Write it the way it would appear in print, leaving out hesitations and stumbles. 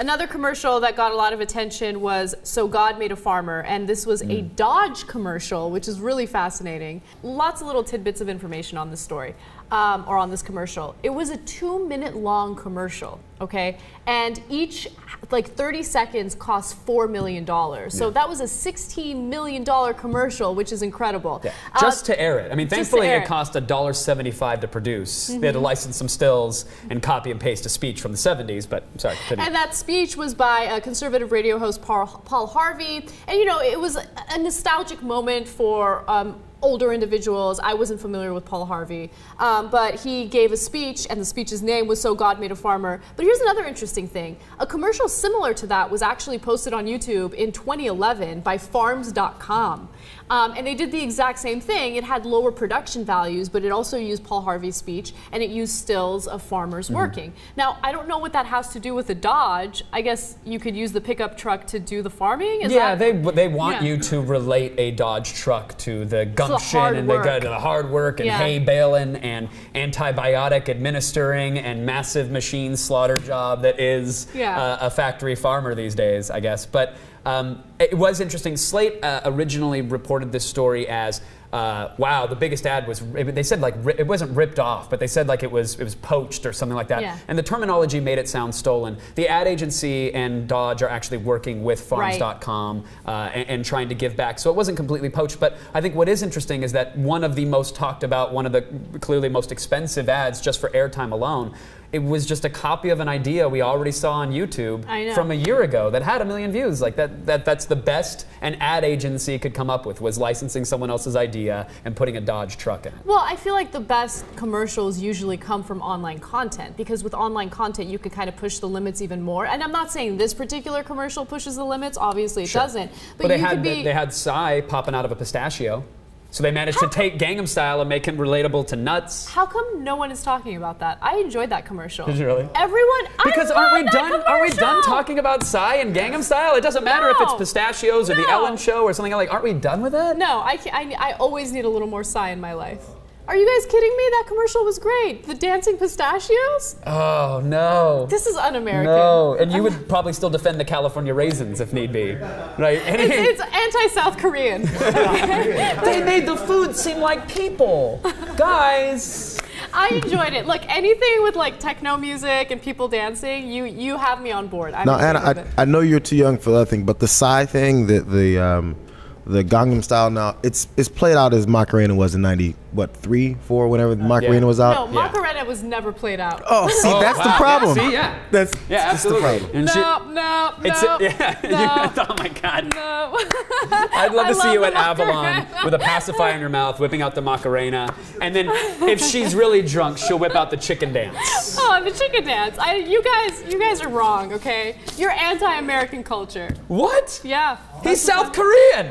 Another commercial that got a lot of attention was So God Made a Farmer, and this was a Dodge commercial, which is really fascinating. Lots of little tidbits of information on this story, or on this commercial. It was a 2-minute long commercial, okay? And each, like 30 seconds cost $4 million. So that was a $16 million commercial, which is incredible. Yeah. Just to air it. I mean, thankfully it cost $1.75 to produce. They had to license some stills and copy and paste a speech from the 70s, but sorry, continue. And that speech was by conservative radio host Paul Harvey. And you know, it was a nostalgic moment for older individuals. I wasn't familiar with Paul Harvey, but he gave a speech, and the speech's name was So God Made a Farmer. But here's another interesting thing. A commercial similar to that was actually posted on YouTube in 2011 by Farms.com. And they did the exact same thing. It had lower production values, but it also used Paul Harvey's speech, and it used stills of farmers working. Now, I don't know what that has to do with the Dodge. I guess you could use the pickup truck to do the farming? They want you to relate a Dodge truck to the gumption and the hard work and hay baling and antibiotic administering and massive machine slaughter job that is a factory farmer these days, I guess. But it was interesting. Slate originally reported this story as, wow, the biggest ad was, they said like, it wasn't ripped off, but they said like it was poached or something like that. Yeah. And the terminology made it sound stolen. The ad agency and Dodge are actually working with Farms.com and trying to give back. So it wasn't completely poached, but I think what is interesting is that one of the most talked about, one of the clearly most expensive ads just for airtime alone, it was just a copy of an idea we already saw on YouTube from a year ago that had 1 million views. Like that's the best an ad agency could come up with, was licensing someone else's idea and putting a Dodge truck in it. Well, I feel like the best commercials usually come from online content, because with online content you could kind of push the limits even more. And I'm not saying this particular commercial pushes the limits, obviously it doesn't. But they had Psy popping out of a pistachio. So they managed to take Gangnam Style and make him relatable to nuts. How come no one is talking about that? I enjoyed that commercial. Did you really? Everyone, because aren't we done talking about Psy and Gangnam Style? It doesn't matter if it's pistachios or the Ellen Show or something like. Aren't we done with that? No, I always need a little more Psy in my life. Are you guys kidding me? That commercial was great. The dancing pistachios? Oh, no. This is un-American. No, and you would probably still defend the California raisins if need be, right? It's anti-South Korean. They made the food seem like people. Guys. I enjoyed it. Look, anything with like techno music and people dancing, you have me on board. Now, Anna, I know you're too young for that thing, but the Psy thing, the Gangnam Style, now it's played out as Macarena was in 3, 4, whenever Macarena was out. No, Macarena was never played out. Oh, see, that's the problem. Yeah, see, that's absolutely the problem. No. Oh my God. No. I'd love to see you at Avalon with a pacifier in your mouth, whipping out the Macarena, and then if she's really drunk, she'll whip out the chicken dance. Oh, the chicken dance! You guys are wrong. Okay, you're anti-American culture. What? Yeah. He's South Korean.